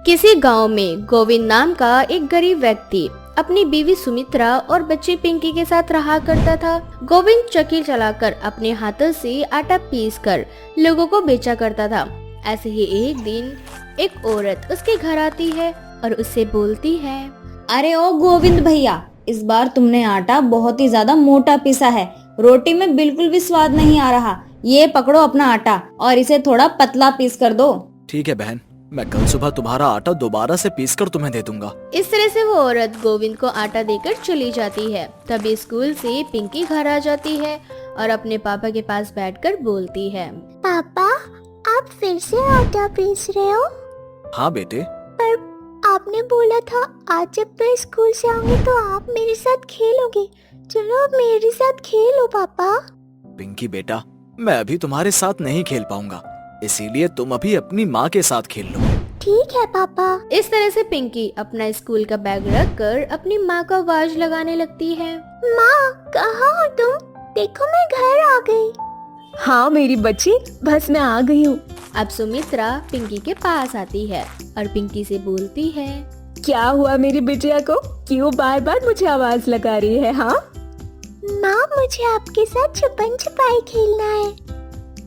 किसी गांव में गोविंद नाम का एक गरीब व्यक्ति अपनी बीवी सुमित्रा और बच्ची पिंकी के साथ रहा करता था। गोविंद चक्की चलाकर अपने हाथों से आटा पीस कर लोगों को बेचा करता था। ऐसे ही एक दिन एक औरत उसके घर आती है और उससे बोलती है, अरे ओ गोविंद भैया, इस बार तुमने आटा बहुत ही ज्यादा मोटा पीसा है, रोटी में बिल्कुल भी स्वाद नहीं आ रहा। ये पकड़ो अपना आटा और इसे थोड़ा पतला पीस कर दो। ठीक है बहन, मैं कल सुबह तुम्हारा आटा दोबारा से पीस कर तुम्हें दे दूंगा। इस तरह से वो औरत गोविंद को आटा देकर चली जाती है। तभी स्कूल से पिंकी घर आ जाती है और अपने पापा के पास बैठकर बोलती है, पापा आप फिर से आटा पीस रहे हो? हाँ बेटे। पर आपने बोला था आज जब मैं स्कूल से आऊंगी तो आप मेरे साथ खेलोगे। चलो अब मेरे साथ खेलो पापा। पिंकी बेटा, मैं अभी तुम्हारे साथ नहीं खेल पाऊंगा, इसीलिए तुम अभी अपनी माँ के साथ खेल लो। ठीक है पापा। इस तरह से पिंकी अपना स्कूल का बैग रख कर अपनी माँ को आवाज लगाने लगती है, माँ कहाँ हो तुम? देखो मैं घर आ गई। हाँ मेरी बच्ची, बस मैं आ गई हूँ। अब सुमित्रा पिंकी के पास आती है और पिंकी से बोलती है, क्या हुआ मेरी बिटिया को? क्यों बार बार मुझे आवाज लगा रही है? हाँ माँ मुझे आपके साथ छुपन छुपाई खेलना है।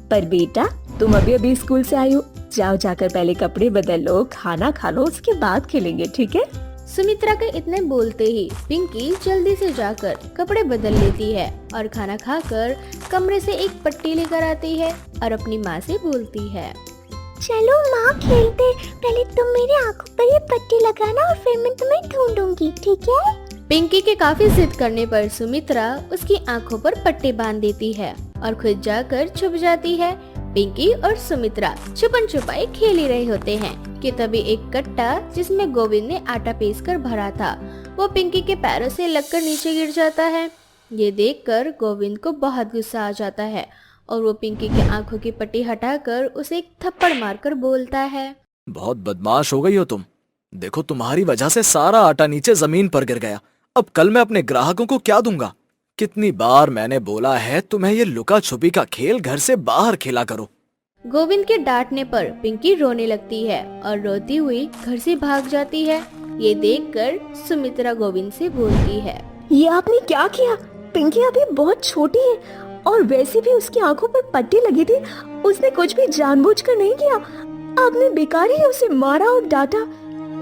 पर बेटा तुम अभी अभी स्कूल से आई हो, जाओ जाकर पहले कपड़े बदल लो, खाना खा लो, उसके बाद खेलेंगे, ठीक है? सुमित्रा के इतने बोलते ही पिंकी जल्दी से जाकर कपड़े बदल लेती है और खाना खाकर कमरे से एक पट्टी लेकर आती है और अपनी माँ से बोलती है, चलो माँ खेलते, पहले तुम मेरी आंखों पर ये पट्टी लगाना और फिर मैं तुम्हें ढूंढूंगी, ठीक है? पिंकी के काफी जिद करने पर सुमित्रा उसकी आंखों पर पट्टी बांध देती है और खुद जाकर छुप जाती है। पिंकी और सुमित्रा छुपन छुपाई खेल ही रहे होते हैं कि तभी एक कट्टा जिसमें गोविंद ने आटा पीस कर भरा था वो पिंकी के पैरों से लगकर नीचे गिर जाता है। ये देखकर गोविंद को बहुत गुस्सा आ जाता है और वो पिंकी की आंखों की पट्टी हटाकर उसे एक थप्पड़ मारकर बोलता है, बहुत बदमाश हो गई हो तुम। देखो तुम्हारी वजह से सारा आटा नीचे जमीन पर गिर गया। अब कल मैं अपने ग्राहकों को क्या दूंगा? कितनी बार मैंने बोला है तुम्हें ये लुका छुपी का खेल घर से बाहर खेला करो। गोविंद के डांटने पर पिंकी रोने लगती है और रोती हुई घर से भाग जाती है। ये देखकर सुमित्रा गोविंद से बोलती है, ये आपने क्या किया? पिंकी अभी बहुत छोटी है और वैसे भी उसकी आंखों पर पट्टी लगी थी, उसने कुछ भी जानबूझकर नहीं किया। आपने बेकार ही उसे मारा और डांटा।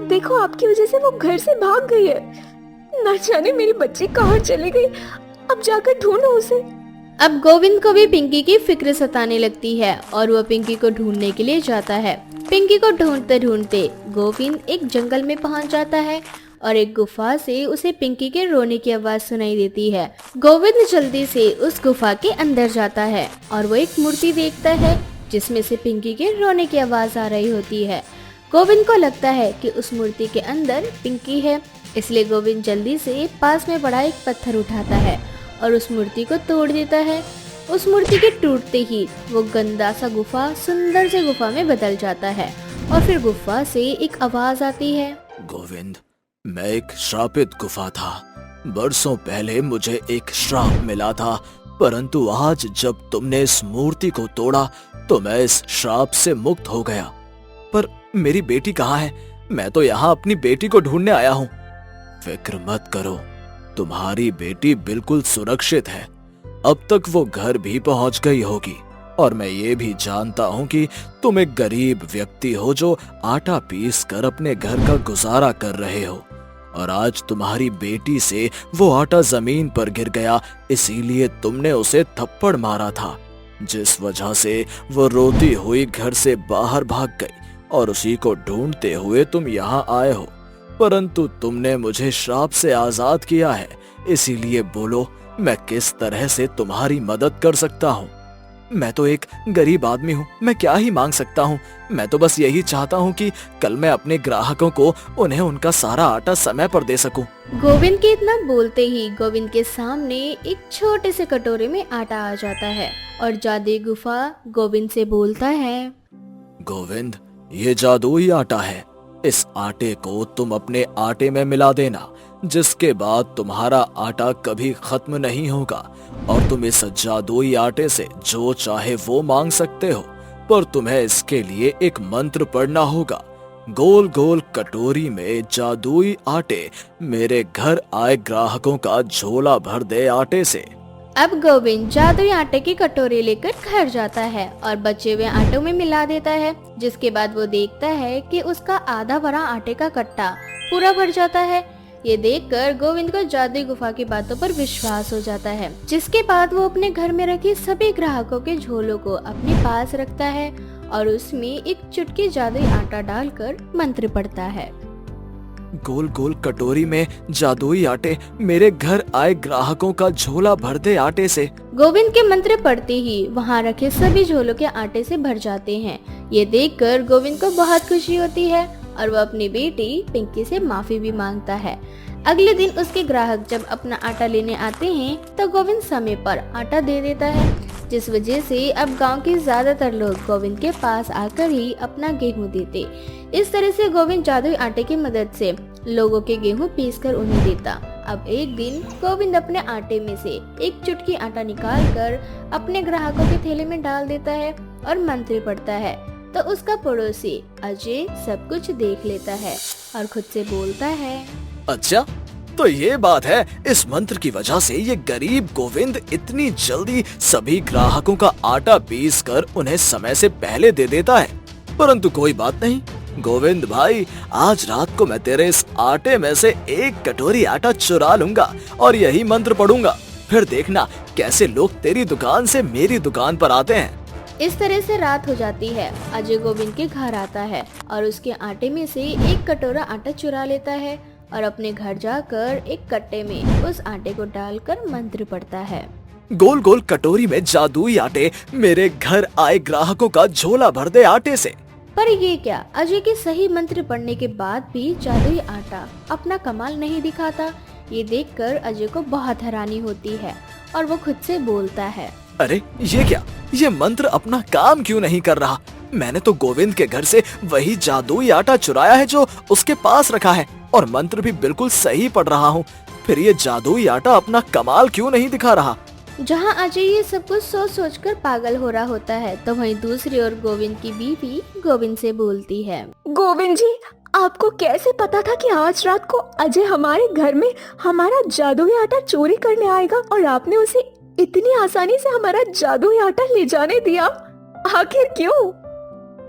देखो आपकी वजह से वो घर से भाग गई है। न जाने मेरी बच्ची कहाँ चली गई, अब जाकर ढूंढो उसे। अब गोविंद को भी पिंकी की फिक्र सताने लगती है और वो पिंकी को ढूंढने के लिए जाता है। पिंकी को ढूंढते ढूंढते गोविंद एक जंगल में पहुंच जाता है और एक गुफा से उसे पिंकी के रोने की आवाज सुनाई देती है। गोविंद जल्दी से उस गुफा के अंदर जाता है और वो एक मूर्ति देखता है जिसमें से पिंकी के रोने की आवाज आ रही होती है। गोविंद को लगता है कि उस मूर्ति के अंदर पिंकी है, इसलिए गोविंद जल्दी से पास में पड़ा एक पत्थर उठाता है और उस मूर्ति को तोड़ देता है। उस मूर्ति के टूटते ही वो गंदा सा गुफा सुंदर से गुफा में बदल जाता है और फिर गुफा से एक आवाज आती है, गोविंद, मैं एक श्रापित गुफा था। बरसों पहले मुझे एक श्राप मिला था, परंतु आज जब तुमने इस मूर्ति को तोड़ा तो मैं इस श्राप से मुक्त हो गया। पर मेरी बेटी कहाँ है? मैं तो यहाँ अपनी बेटी को ढूंढने आया हूँ। फिक्र मत करो, तुम्हारी बेटी बिल्कुल सुरक्षित है। अब तक वो घर भी पहुंच गई होगी और मैं ये भी जानता हूँ कि तुम एक गरीब व्यक्ति हो जो आटा पीस कर अपने घर का गुजारा कर रहे हो और आज तुम्हारी बेटी से वो आटा जमीन पर गिर गया, इसीलिए तुमने उसे थप्पड़ मारा था, जिस वजह से वो रोती हुई घर से बाहर भाग गई और उसी को ढूंढते हुए तुम यहाँ आए हो। परंतु तुमने मुझे श्राप से आजाद किया है, इसीलिए बोलो मैं किस तरह से तुम्हारी मदद कर सकता हूँ? मैं तो एक गरीब आदमी हूँ, मैं क्या ही मांग सकता हूँ? मैं तो बस यही चाहता हूँ कि कल मैं अपने ग्राहकों को उन्हें उनका सारा आटा समय पर दे सकूं। गोविंद के इतना बोलते ही गोविंद के सामने एक छोटे से कटोरे में आटा आ जाता है और जादुई गुफा गोविंद से बोलता है, गोविंद, ये जादुई आटा है। इस आटे को तुम अपने आटे में मिला देना, जिसके बाद तुम्हारा आटा कभी खत्म नहीं होगा और तुम इस जादुई आटे से जो चाहे वो मांग सकते हो। पर तुम्हें इसके लिए एक मंत्र पढ़ना होगा। गोल गोल कटोरी में जादुई आटे, मेरे घर आए ग्राहकों का झोला भर दे आटे से। अब गोविंद जादुई आटे की कटोरी लेकर घर जाता है और बचे हुए आटों में मिला देता है, जिसके बाद वो देखता है कि उसका आधा भरा आटे का कट्टा पूरा भर जाता है। ये देखकर गोविंद को जादुई गुफा की बातों पर विश्वास हो जाता है, जिसके बाद वो अपने घर में रखे सभी ग्राहकों के झोलों को अपने पास रखता है और उसमें एक चुटकी जादुई आटा डालकर मंत्र पढ़ता है। गोल गोल कटोरी में जादुई आटे, मेरे घर आए ग्राहकों का झोला भर दे आटे से। गोविंद के मंत्र पढ़ते ही वहाँ रखे सभी झोलों के आटे से भर जाते हैं। ये देखकर गोविंद को बहुत खुशी होती है और वो अपनी बेटी पिंकी से माफी भी मांगता है। अगले दिन उसके ग्राहक जब अपना आटा लेने आते हैं तो गोविंद समय पर आटा दे देता है, जिस वजह से अब गांव के ज्यादातर लोग गोविंद के पास आकर ही अपना गेहूं देते। इस तरह से गोविंद जादुई आटे की मदद से लोगों के गेहूं पीसकर उन्हें देता। अब एक दिन गोविंद अपने आटे में से एक चुटकी आटा निकालकर अपने ग्राहकों के थैले में डाल देता है और मंत्र पढ़ता है, तो उसका पड़ोसी अजय सब कुछ देख लेता है और खुद से बोलता है, अच्छा तो ये बात है, इस मंत्र की वजह से ये गरीब गोविंद इतनी जल्दी सभी ग्राहकों का आटा पीस कर उन्हें समय से पहले दे देता है। परंतु कोई बात नहीं गोविंद भाई, आज रात को मैं तेरे इस आटे में से एक कटोरी आटा चुरा लूंगा और यही मंत्र पढ़ूंगा, फिर देखना कैसे लोग तेरी दुकान से मेरी दुकान पर आते हैं। इस तरह से रात हो जाती है। अजय गोविंद के घर आता है और उसके आटे में से एक कटोरा आटा चुरा लेता है और अपने घर जाकर एक कट्टे में उस आटे को डालकर मंत्र पढ़ता है। गोल गोल कटोरी में जादुई आटे, मेरे घर आए ग्राहकों का झोला भर दे आटे से। पर ये क्या, अजय के सही मंत्र पढ़ने के बाद भी जादुई आटा अपना कमाल नहीं दिखाता। ये देखकर अजय को बहुत हैरानी होती है और वो खुद से बोलता है, अरे ये क्या, ये मंत्र अपना काम क्यों नहीं कर रहा? मैंने तो गोविंद के घर से वही जादुई आटा चुराया है जो उसके पास रखा है और मंत्र भी बिल्कुल सही पढ़ रहा हूँ, फिर ये जादुई आटा अपना कमाल क्यों नहीं दिखा रहा? जहाँ अजय ये सब कुछ सोच सोच कर पागल हो रहा होता है तो वहीं दूसरी ओर गोविंद की बीवी गोविंद से बोलती है, गोविंद जी, आपको कैसे पता था कि आज रात को अजय हमारे घर में हमारा जादुई आटा चोरी करने आएगा और आपने उसे इतनी आसानी से हमारा जादुई आटा ले जाने दिया? आखिर क्यों?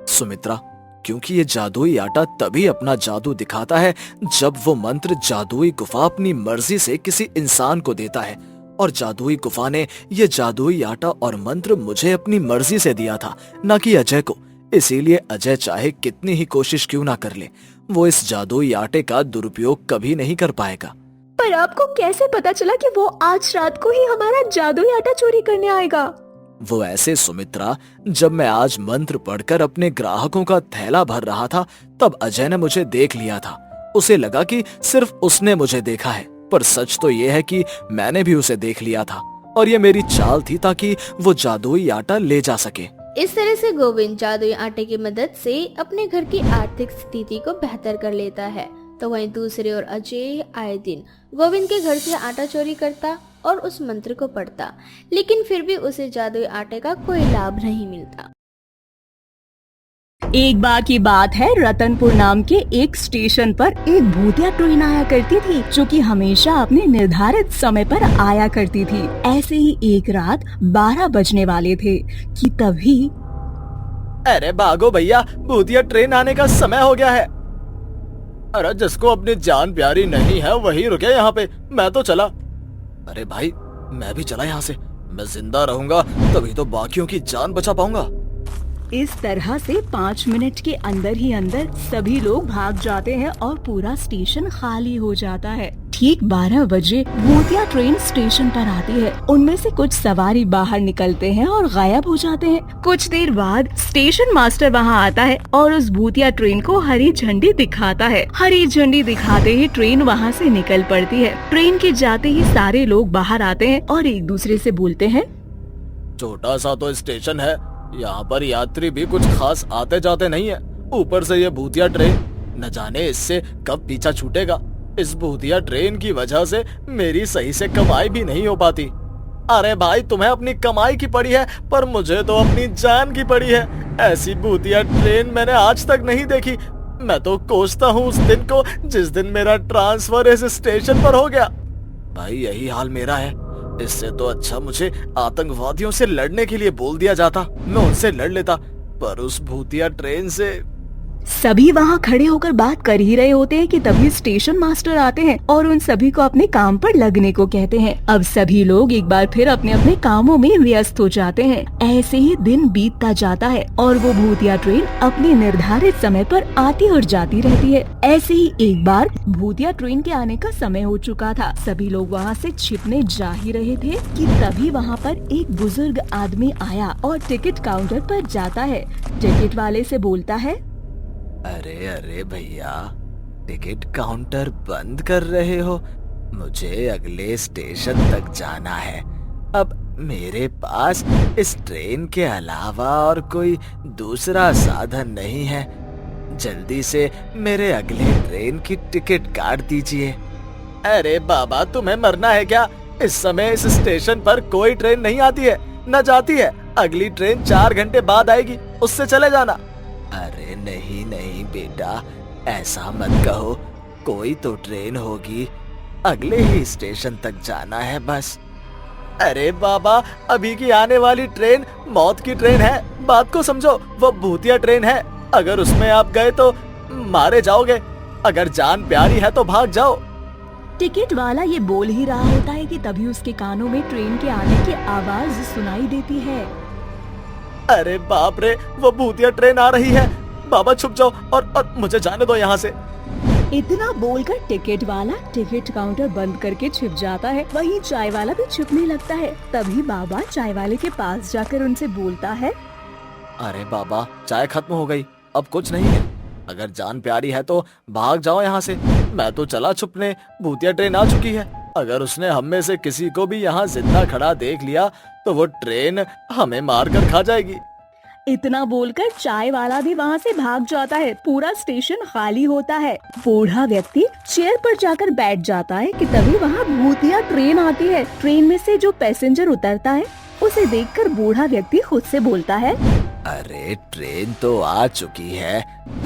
सुमित्रा, क्योंकि ये जादुई आटा तभी अपना जादू दिखाता है जब वो मंत्र जादुई गुफा अपनी मर्जी से किसी इंसान को देता है, और जादुई गुफा ने ये जादुई आटा और मंत्र मुझे अपनी मर्जी से दिया था, न कि अजय को। इसीलिए अजय चाहे कितनी ही कोशिश क्यों ना कर ले, वो इस जादुई आटे का दुरुपयोग कभी नहीं कर पाएगा। पर आपको कैसे पता चला कि वो आज रात को ही हमारा जादुई आटा चोरी करने आएगा? वो ऐसे सुमित्रा, जब मैं आज मंत्र पढ़कर अपने ग्राहकों का थैला भर रहा था तब अजय ने मुझे देख लिया था। उसे लगा कि सिर्फ उसने मुझे देखा है, पर सच तो ये है कि मैंने भी उसे देख लिया था और ये मेरी चाल थी ताकि वो जादुई आटा ले जा सके। इस तरह से गोविंद जादुई आटे की मदद से अपने घर की आर्थिक स्थिति को बेहतर कर लेता है। तो वहीं दूसरी ओर अजय आए दिन गोविंद के घर से आटा चोरी करता और उस मंत्र को पढ़ता, लेकिन फिर भी उसे जादुई आटे का कोई लाभ नहीं मिलता। एक बार की बात है, रतनपुर नाम के एक स्टेशन पर एक भूतिया ट्रेन आया करती थी जो कि हमेशा अपने निर्धारित समय पर आया करती थी। ऐसे ही एक रात 12 बजने वाले थे कि तभी, अरे भागो भैया, भूतिया ट्रेन आने का समय हो गया है। अरे जिसको अपनी जान प्यारी नहीं है वही रुके यहाँ पे, मैं तो चला। अरे भाई मैं भी चला यहाँ से, मैं जिंदा रहूंगा तभी तो बाकियों की जान बचा पाऊंगा। इस तरह से 5 मिनट के अंदर ही अंदर सभी लोग भाग जाते हैं और पूरा स्टेशन खाली हो जाता है। ठीक 12 बजे भूतिया ट्रेन स्टेशन पर आती है। उनमें से कुछ सवारी बाहर निकलते हैं और गायब हो जाते हैं। कुछ देर बाद स्टेशन मास्टर वहां आता है और उस भूतिया ट्रेन को हरी झंडी दिखाता है। हरी झंडी दिखाते ही ट्रेन वहां से निकल पड़ती है। ट्रेन के जाते ही सारे लोग बाहर आते हैं और एक दूसरे से बोलते हैं, छोटा सा तो स्टेशन है, यहाँ पर यात्री भी कुछ खास आते जाते नहीं है, ऊपर से ये भूतिया ट्रेन, न जाने इससे कब पीछा छूटेगा। इस भूतिया ट्रेन की वजह से मेरी सही से कमाई भी नहीं हो पाती। अरे भाई तुम्हें अपनी कमाई की पड़ी है, पर मुझे तो अपनी जान की पड़ी है। ऐसी भूतिया ट्रेन मैंने आज तक नहीं देखी। मैं तो कोसता हूँ उस दिन को जिस दिन मेरा ट्रांसफर इस स्टेशन पर हो गया। भाई यही हाल मेरा है। इससे तो अच्छा मुझे आतंकवादियों से लड़ने के लिए बोल दिया जाता, मैं उनसे लड़ लेता। पर उस भूतिया ट्रेन से। सभी वहाँ खड़े होकर बात कर ही रहे होते हैं कि तभी स्टेशन मास्टर आते हैं और उन सभी को अपने काम पर लगने को कहते हैं। अब सभी लोग एक बार फिर अपने अपने कामों में व्यस्त हो जाते हैं। ऐसे ही दिन बीतता जाता है और वो भूतिया ट्रेन अपने निर्धारित समय पर आती और जाती रहती है। ऐसे ही एक बार भूतिया ट्रेन के आने का समय हो चुका था। सभी लोग वहाँ से छिपने जा ही रहे थे कि तभी वहाँ पर एक बुजुर्ग आदमी आया और टिकट काउंटर पर जाता है। टिकट वाले से बोलता है, अरे अरे भैया, टिकट काउंटर बंद कर रहे हो? मुझे अगले स्टेशन तक जाना है। अब मेरे पास इस ट्रेन के अलावा और कोई दूसरा साधन नहीं है। जल्दी से मेरे अगले ट्रेन की टिकट काट दीजिए। अरे बाबा, तुम्हें मरना है क्या? इस समय इस स्टेशन पर कोई ट्रेन नहीं आती है, न जाती है। अगली ट्रेन 4 घंटे बाद आएगी, उससे चले जाना। अरे नहीं नहीं बेटा, ऐसा मत कहो। कोई तो ट्रेन होगी, अगले ही स्टेशन तक जाना है बस। अरे बाबा, अभी की आने वाली ट्रेन मौत की ट्रेन है, बात को समझो। वो भूतिया ट्रेन है, अगर उसमें आप गए तो मारे जाओगे। अगर जान प्यारी है तो भाग जाओ। टिकट वाला ये बोल ही रहा होता है कि तभी उसके कानों में ट्रेन के आने की आवाज सुनाई देती है। अरे बाप रे, वो भूतिया ट्रेन आ रही है। बाबा छुप जाओ और मुझे जाने दो यहाँ से। इतना बोलकर टिकट वाला टिकट काउंटर बंद करके छिप जाता है। वहीं चाय वाला भी छिपने लगता है। तभी बाबा चाय वाले के पास जाकर उनसे बोलता है, अरे बाबा, चाय खत्म हो गई, अब कुछ नहीं है। अगर जान प्यारी है तो भाग जाओ यहाँ से। मैं तो चला छुपने, भूतिया ट्रेन आ चुकी है। अगर उसने हम में से किसी को भी यहाँ जिंदा खड़ा देख लिया तो वो ट्रेन हमें मार कर खा जाएगी। इतना बोलकर चाय वाला भी वहाँ से भाग जाता है। पूरा स्टेशन खाली होता है। बूढ़ा व्यक्ति चेयर पर जाकर बैठ जाता है कि तभी वहाँ भूतिया ट्रेन आती है। ट्रेन में से जो पैसेंजर उतरता है उसे देखकर बूढ़ा व्यक्ति खुद से बोलता है, अरे ट्रेन तो आ चुकी है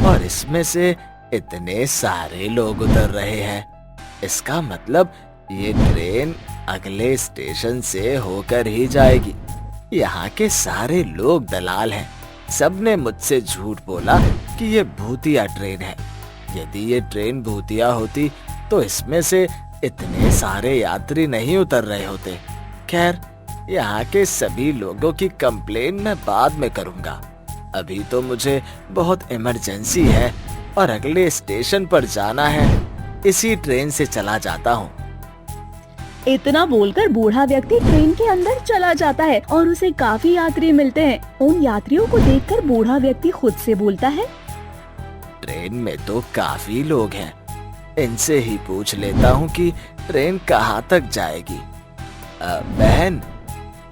और इसमें से इतने सारे लोग उतर रहे हैं। इसका मतलब ये ट्रेन अगले स्टेशन से होकर ही जाएगी। यहाँ के सारे लोग दलाल हैं। सबने मुझसे झूठ बोला कि ये भूतिया ट्रेन है। यदि ये ट्रेन भूतिया होती तो इसमें से इतने सारे यात्री नहीं उतर रहे होते। खैर, यहाँ के सभी लोगों की कंप्लेन मैं बाद में करूँगा। अभी तो मुझे बहुत इमरजेंसी है और अगले स्टेशन पर जाना है। इसी ट्रेन से चला जाता हूँ। इतना बोलकर बूढ़ा व्यक्ति ट्रेन के अंदर चला जाता है और उसे काफी यात्री मिलते हैं। उन यात्रियों को देखकर बूढ़ा व्यक्ति खुद से बोलता है, ट्रेन में तो काफी लोग हैं, इनसे ही पूछ लेता हूँ कि ट्रेन कहाँ तक जाएगी। बहन,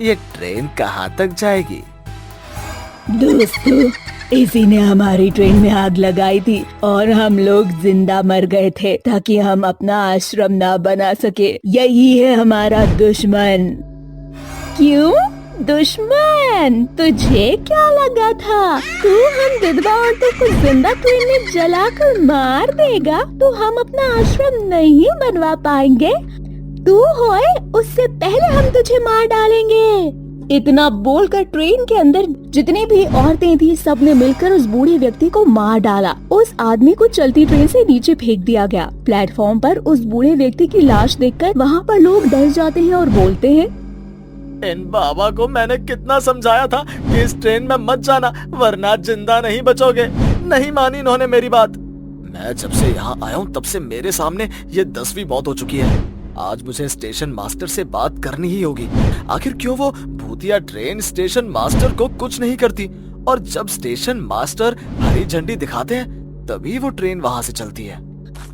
ये ट्रेन कहाँ तक जाएगी? दोस्तों, इसी ने हमारी ट्रेन में आग लगाई थी और हम लोग जिंदा मर गए थे ताकि हम अपना आश्रम ना बना सके। यही है हमारा दुश्मन। क्यों दुश्मन? तुझे क्या लगा था तू हम विधवा औरतों को जिंदा ट्रेन में जलाकर मार देगा तो हम अपना आश्रम नहीं बनवा पाएंगे? तू होए उससे पहले हम तुझे मार डालेंगे। इतना बोलकर ट्रेन के अंदर जितनी भी औरतें थी सबने मिलकर उस बूढ़े व्यक्ति को मार डाला। उस आदमी को चलती ट्रेन से नीचे फेंक दिया गया। प्लेटफॉर्म पर उस बूढ़े व्यक्ति की लाश देखकर वहाँ पर लोग डर जाते हैं और बोलते हैं, इन बाबा को मैंने कितना समझाया था कि इस ट्रेन में मत जाना वरना जिंदा नहीं बचोगे। नहीं मानी इन्होंने मेरी बात। मैं जब से यहाँ आया हूँ तब से मेरे सामने ये 10वीं मौत हो चुकी है। आज मुझे स्टेशन मास्टर से बात करनी ही होगी। आखिर क्यों वो भूतिया ट्रेन स्टेशन मास्टर को कुछ नहीं करती और जब स्टेशन मास्टर हरी झंडी दिखाते हैं तभी वो ट्रेन वहाँ से चलती है।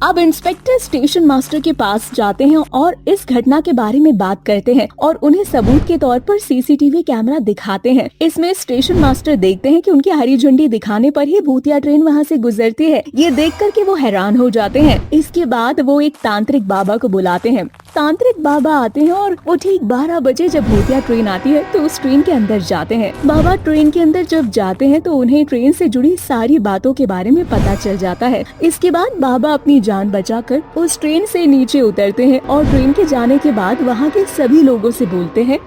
अब इंस्पेक्टर स्टेशन मास्टर के पास जाते हैं और इस घटना के बारे में बात करते हैं और उन्हें सबूत के तौर पर सीसीटीवी कैमरा दिखाते हैं। इसमें स्टेशन मास्टर देखते हैं कि उनकी हरी झंडी दिखाने पर ही भूतिया ट्रेन वहां से गुजरती है। ये देख कर के वो हैरान हो जाते हैं। इसके बाद वो एक तांत्रिक बाबा को बुलाते हैं तांत्रिक बाबा आते हैं और वो ठीक 12 बजे जब भूतिया ट्रेन आती है तो उस ट्रेन के अंदर जाते हैं। बाबा ट्रेन के अंदर जब जाते हैं तो उन्हें ट्रेन से जुड़ी सारी बातों के बारे में पता चल जाता है। इसके बाद बाबा अपनी जान बचाकर उस ट्रेन से नीचे उतरते हैं और ट्रेन के जाने के बाद वहाँ के सभी लोगों से बोलते हैं,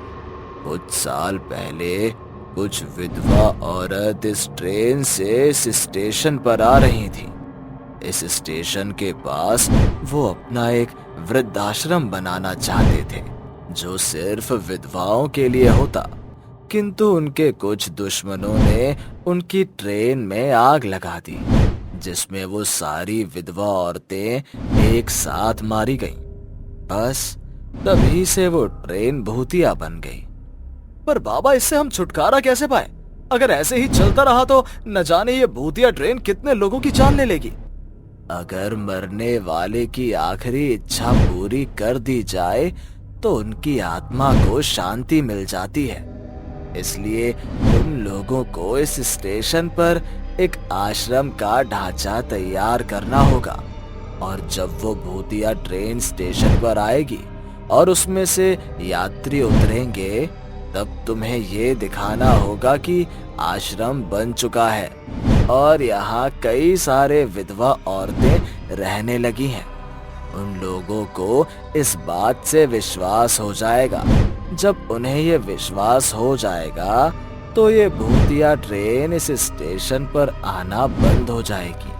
कुछ साल पहले कुछ विधवा औरत इस ट्रेन से इस स्टेशन पर आ रही थी। इस स्टेशन के पास वो अपना एक वृद्धाश्रम बनाना चाहते थे जो सिर्फ विधवाओं के लिए होता, किंतु उनके कुछ दुश्मनों ने उनकी ट्रेन में आग लगा दी जिसमें वो सारी विधवा औरतें एक साथ मारी गईं। बस तभी से वो ट्रेन भूतिया बन गई। पर बाबा, इससे हम छुटकारा कैसे पाए? अगर ऐसे ही चलता रहा तो न जाने ये भूतिया ट्रेन कितने लोगों की जान ले लेगी। अगर मरने वाले की आखिरी इच्छा पूरी कर दी जाए तो उनकी आत्मा को शांति मिल जाती है। इसलिए तुम लोगों को इस स्टेशन पर एक आश्रम का ढांचा तैयार करना होगा और जब वो भूतिया ट्रेन स्टेशन पर आएगी और उसमें से यात्री उतरेंगे तब तुम्हें ये दिखाना होगा कि आश्रम बन चुका है और यहाँ कई सारे विधवा औरतें रहने लगी हैं। उन लोगों को इस बात से विश्वास हो जाएगा। जब उन्हें ये विश्वास हो जाएगा तो ये भूतिया ट्रेन इस स्टेशन पर आना बंद हो जाएगी।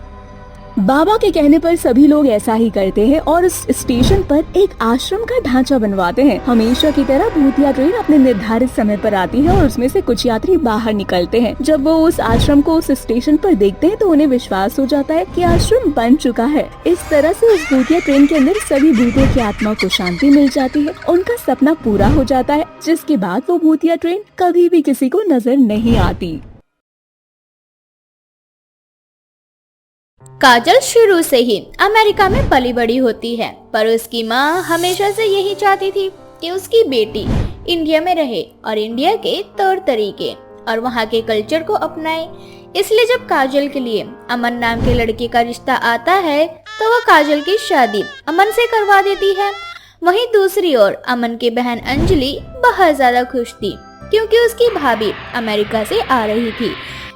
बाबा के कहने पर सभी लोग ऐसा ही करते हैं और उस स्टेशन पर एक आश्रम का ढांचा बनवाते हैं। हमेशा की तरह भूतिया ट्रेन अपने निर्धारित समय पर आती है और उसमें से कुछ यात्री बाहर निकलते हैं। जब वो उस आश्रम को उस स्टेशन पर देखते हैं तो उन्हें विश्वास हो जाता है कि आश्रम बन चुका है। इस तरह से उस भूतिया ट्रेन के अंदर सभी भूतों की आत्मा को शांति मिल जाती है, उनका सपना पूरा हो जाता है, जिसके बाद वो भूतिया ट्रेन कभी भी किसी को नजर नहीं आती। काजल शुरू से ही अमेरिका में पली बड़ी होती है, पर उसकी माँ हमेशा से यही चाहती थी कि उसकी बेटी इंडिया में रहे और इंडिया के तौर तरीके और वहाँ के कल्चर को अपनाए। इसलिए जब काजल के लिए अमन नाम के लड़के का रिश्ता आता है तो वो काजल की शादी अमन से करवा देती है। वहीं दूसरी ओर अमन की बहन अंजलि बहुत ज्यादा खुश थी क्योंकि उसकी भाभी अमेरिका से आ रही थी।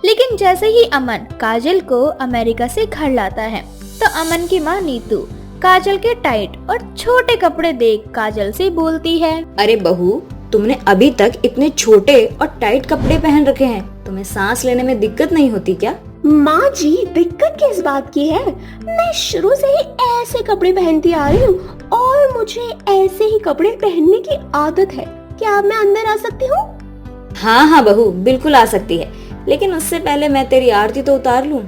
लेकिन जैसे ही अमन काजल को अमेरिका से घर लाता है तो अमन की माँ नीतू काजल के टाइट और छोटे कपड़े देख काजल से बोलती है, अरे बहू, तुमने अभी तक इतने छोटे और टाइट कपड़े पहन रखे हैं, तुम्हें सांस लेने में दिक्कत नहीं होती क्या? माँ जी, दिक्कत किस बात की है? मैं शुरू से ही ऐसे कपड़े पहनती आ रही हूँ और मुझे ऐसे ही कपड़े पहनने की आदत है। क्या मैं अंदर आ सकती हूँ? हाँ हाँ बहू, बिल्कुल आ सकती है, लेकिन उससे पहले मैं तेरी आरती तो उतार लूं।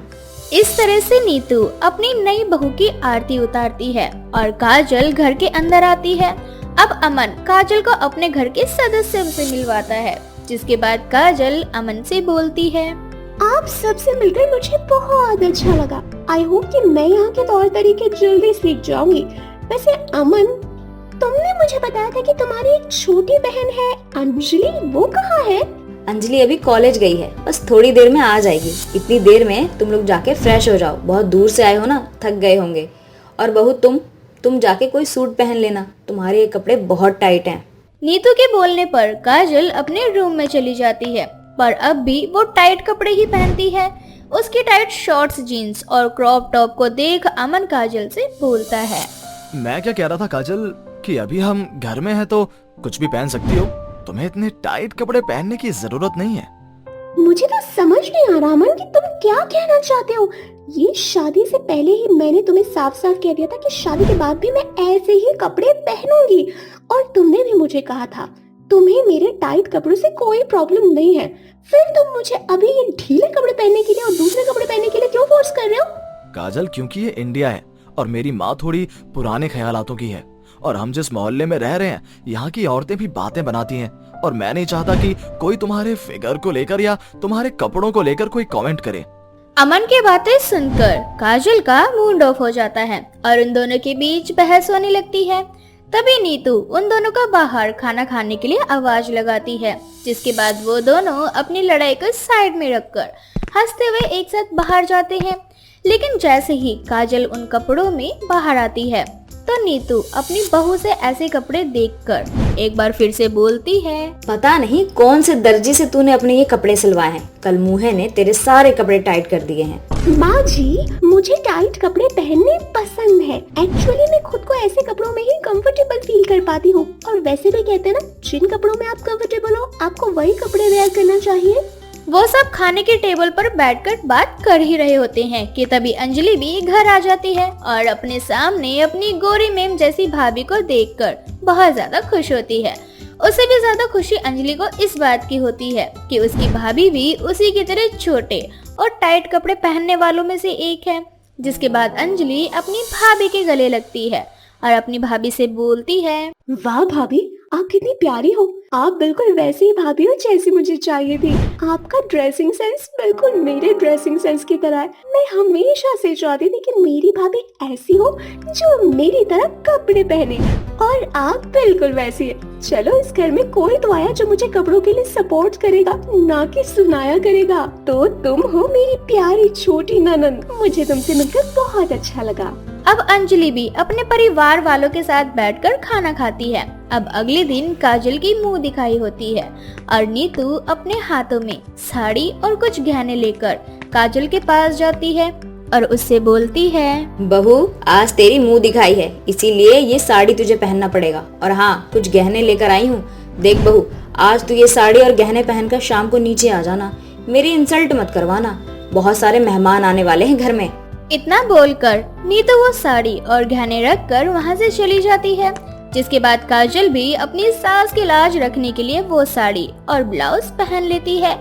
इस तरह से नीतू अपनी नई बहू की आरती उतारती है और काजल घर के अंदर आती है। अब अमन काजल को अपने घर के सदस्यों से मिलवाता है, जिसके बाद काजल अमन से बोलती है, आप सबसे मिलकर मुझे बहुत अच्छा लगा। आई होप कि मैं यहाँ के तौर तरीके जल्दी सीख जाऊंगी। वैसे अमन, तुमने मुझे बताया था कि तुम्हारी एक छोटी बहन है अंजलि, वो कहाँ है? अंजलि अभी कॉलेज गई है, बस थोड़ी देर में आ जाएगी। इतनी देर में तुम लोग जाके फ्रेश हो जाओ, बहुत दूर से आए हो ना, थक गए होंगे। और बहू तुम जाके कोई सूट पहन लेना, तुम्हारे ये कपड़े बहुत टाइट हैं। नीतू के बोलने पर काजल अपने रूम में चली जाती है, पर अब भी वो टाइट कपड़े ही पहनती है। उसकी टाइट शॉर्ट्स, जीन्स और क्रॉप टॉप को देख अमन काजल से बोलता है, मैं क्या कह रहा था काजल कि अभी हम घर में हैं तो कुछ भी पहन सकती हो, तुम्हें इतने टाइट कपड़े पहनने की जरूरत नहीं है। मुझे तो समझ नहीं आ रहा अमन कि तुम क्या कहना चाहते हो। ये शादी से पहले ही मैंने तुम्हें साफ साफ कह दिया था कि शादी के बाद भी मैं ऐसे ही कपड़े पहनूंगी, और तुमने भी मुझे कहा था तुम्हें मेरे टाइट कपड़ों से कोई प्रॉब्लम नहीं है। फिर तुम मुझे अभी ये ढीले कपड़े पहनने के लिए और दूसरे कपड़े पहनने के लिए क्यों फोर्स कर रहे हो? काजल, क्योंकि ये इंडिया है और मेरी माँ थोड़ी पुराने ख्यालातों की है और हम जिस मोहल्ले में रह रहे हैं यहाँ की औरतें भी बातें बनाती हैं और मैं नहीं चाहता कि कोई तुम्हारे फिगर को लेकर या तुम्हारे कपड़ों को लेकर कोई कमेंट करे। अमन की बातें सुनकर काजल का मूड ऑफ हो जाता है और उन दोनों के बीच बहस होने लगती है। तभी नीतू उन दोनों का बाहर खाना खाने के लिए आवाज लगाती है, जिसके बाद वो दोनों अपनी लड़ाई को साइड में रखकर हंसते हुए एक साथ बाहर जाते हैं। लेकिन जैसे ही काजल उन कपड़ों में बाहर आती है तो नीतू अपनी बहू से ऐसे कपड़े देखकर एक बार फिर से बोलती है, पता नहीं कौन से दर्जी से तूने अपने ये कपड़े सिलवाए हैं। कल मूहे ने तेरे सारे कपड़े टाइट कर दिए हैं। माँ जी, मुझे टाइट कपड़े पहनने पसंद है। एक्चुअली मैं खुद को ऐसे कपड़ों में ही कंफर्टेबल फील कर पाती हूँ। और वैसे भी कहते हैं ना, जिन कपड़ों में आप कंफर्टेबल हो आपको वही कपड़े वेयर करना चाहिए। वो सब खाने के टेबल पर बैठकर बात कर ही रहे होते हैं कि तभी अंजलि भी घर आ जाती है और अपने सामने अपनी गोरी मैम जैसी भाभी को देखकर बहुत ज्यादा खुश होती है। उससे भी ज्यादा खुशी अंजलि को इस बात की होती है कि उसकी भाभी भी उसी की तरह छोटे और टाइट कपड़े पहनने वालों में से एक है। जिसके बाद अंजलि अपनी भाभी के गले लगती है और अपनी भाभी से बोलती है, वाह भाभी, आप कितनी प्यारी हो। आप बिल्कुल वैसी ही भाभी हो जैसी मुझे चाहिए थी। आपका ड्रेसिंग सेंस बिल्कुल मेरे ड्रेसिंग सेंस की तरह है। मैं हमेशा से चाहती थी कि मेरी भाभी ऐसी हो जो मेरी तरह कपड़े पहने, और आप बिल्कुल वैसी है। चलो, इस घर में कोई तो आया जो मुझे कपड़ों के लिए सपोर्ट करेगा, ना कि सुनाया करेगा। तो तुम हो मेरी प्यारी छोटी ननद। मुझे तुमसे मिलकर बहुत अच्छा लगा। अब अंजलि भी अपने परिवार वालों के साथ बैठकर खाना खाती है। अब अगले दिन काजल की मुंह दिखाई होती है और नीतू अपने हाथों में साड़ी और कुछ गहने लेकर काजल के पास जाती है और उससे बोलती है, बहू, आज तेरी मुंह दिखाई है, इसीलिए ये साड़ी तुझे पहनना पड़ेगा। और हाँ, कुछ गहने लेकर आई हूँ। देख बहू, आज तू ये साड़ी और गहने पहनकर शाम को नीचे आ जाना। मेरी इंसल्ट मत करवाना, बहुत सारे मेहमान आने वाले हैं घर में। इतना बोलकर नीतू वो साड़ी और गहने रखकर वहाँ से चली जाती है। जिसके बाद काजल भी अपनी सास की लाज रखने के लिए वो साड़ी और ब्लाउज पहन लेती है।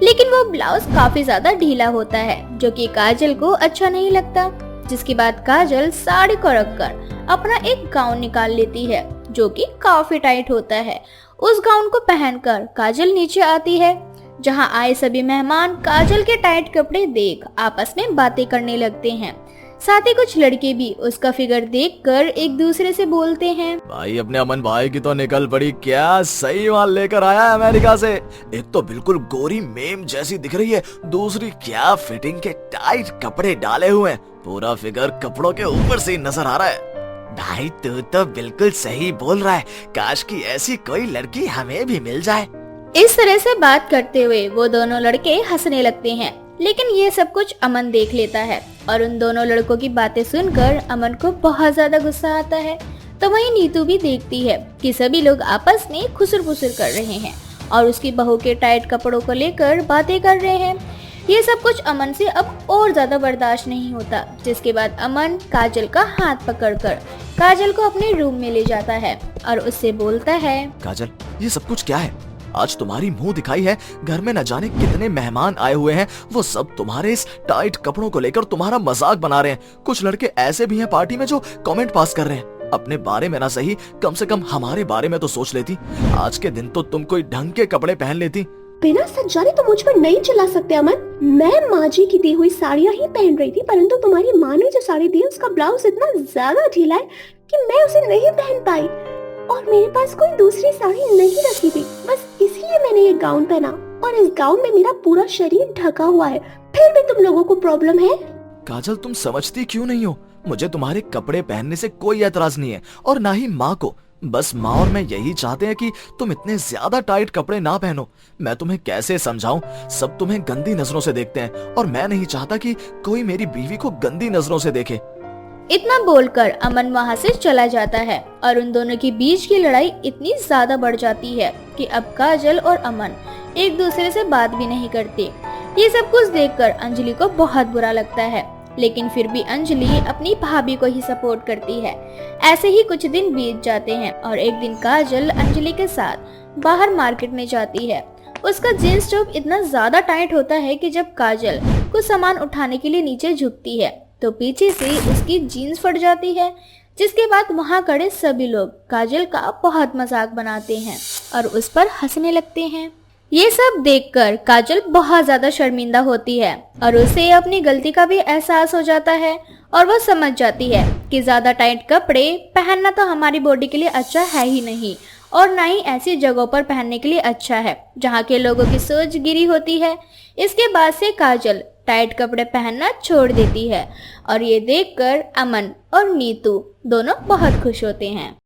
लेकिन वो ब्लाउज काफी ज्यादा ढीला होता है जो कि काजल को अच्छा नहीं लगता। जिसके बाद काजल साड़ी को रखकर अपना एक गाउन निकाल लेती है जो कि काफी टाइट होता है। उस गाउन को पहनकर काजल नीचे आती है, जहां आए सभी मेहमान काजल के टाइट कपड़े देख आपस में बातें करने लगते हैं। साथ ही कुछ लड़के भी उसका फिगर देखकर एक दूसरे से बोलते हैं, भाई अपने अमन भाई की तो निकल पड़ी, क्या सही माल लेकर आया है अमेरिका से। एक तो बिल्कुल गोरी मेम जैसी दिख रही है, दूसरी क्या फिटिंग के टाइट कपड़े डाले हुए हैं, पूरा फिगर कपड़ों के ऊपर से ही नजर आ रहा है। भाई तू तो बिल्कुल सही बोल रहा है, काश की ऐसी कोई लड़की हमें भी मिल जाए। इस तरह से बात करते हुए वो दोनों लड़के हंसने लगते हैं। लेकिन ये सब कुछ अमन देख लेता है और उन दोनों लड़कों की बातें सुनकर अमन को बहुत ज्यादा गुस्सा आता है। तो वहीं नीतू भी देखती है कि सभी लोग आपस में खुसर-फुसर कर रहे हैं और उसकी बहू के टाइट कपड़ों को लेकर बातें कर रहे हैं। ये सब कुछ अमन से अब और ज्यादा बर्दाश्त नहीं होता। जिसके बाद अमन काजल का हाथ पकड़कर काजल को अपने रूम में ले जाता है और उससे बोलता है, काजल, ये सब कुछ क्या है? आज तुम्हारी मुंह दिखाई है, घर में न जाने कितने मेहमान आए हुए हैं, वो सब तुम्हारे इस टाइट कपड़ों को लेकर तुम्हारा मजाक बना रहे हैं। कुछ लड़के ऐसे भी हैं पार्टी में जो कमेंट पास कर रहे हैं। अपने बारे में ना सही, कम से कम हमारे बारे में तो सोच लेती। आज के दिन तो तुम कोई ढंग के कपड़े पहन लेती। बिना सच जाने तो मुझ पर नहीं चिल्ला सकते अमन। मैं माँ जी की दी हुई साड़ियाँ ही पहन रही थी, परंतु तुम्हारी माँ ने जो साड़ी दी उसका ब्लाउज इतना ज्यादा ढीला है कि मैं उसे नहीं पहन पाई, और मेरे पास कोई दूसरी साड़ी नहीं रखी थी। बस इसीलिए मैंने ये गाउन पहना, और इस गाउन में मेरा पूरा शरीर ढका हुआ है। फिर भी तुम लोगों को प्रॉब्लम है? काजल, तुम समझती क्यों नहीं हो? मुझे तुम्हारे कपड़े पहनने से कोई एतराज नहीं है, और ना ही माँ को। बस माँ और मैं यही चाहते हैं कि तुम इतने ज्यादा टाइट कपड़े ना पहनो। मैं तुम्हें कैसे समझाऊं, सब तुम्हें गंदी नजरों से देखते हैं और मैं नहीं चाहता कि कोई मेरी बीवी को गंदी नजरों से देखे। इतना बोलकर अमन वहाँ से चला जाता है और उन दोनों के बीच की लड़ाई इतनी ज्यादा बढ़ जाती है कि अब काजल और अमन एक दूसरे से बात भी नहीं करते। ये सब कुछ देखकर अंजलि को बहुत बुरा लगता है, लेकिन फिर भी अंजलि अपनी भाभी को ही सपोर्ट करती है। ऐसे ही कुछ दिन बीत जाते हैं और एक दिन काजल अंजलि के साथ बाहर मार्केट में जाती है। उसका जींस टॉप इतना ज्यादा टाइट होता है कि जब काजल कुछ सामान उठाने के लिए नीचे झुकती है तो पीछे से उसकी जीन्स फट जाती है। जिसके बाद वहाँ खड़े सभी लोग काजल का बहुत मजाक बनाते हैं और उस पर हंसने लगते हैं। ये सब देखकर काजल बहुत ज्यादा शर्मिंदा होती है और उसे अपनी गलती का भी एहसास हो जाता है और वो समझ जाती है कि ज्यादा टाइट कपड़े पहनना तो हमारी बॉडी के लिए अच्छा है ही नहीं, और ना ही ऐसी जगहों पर पहनने के लिए अच्छा है जहाँ के लोगों की सोच गिरी होती है। इसके बाद से काजल टाइट कपड़े पहनना छोड़ देती है और ये देखकर अमन और नीतू दोनों बहुत खुश होते हैं।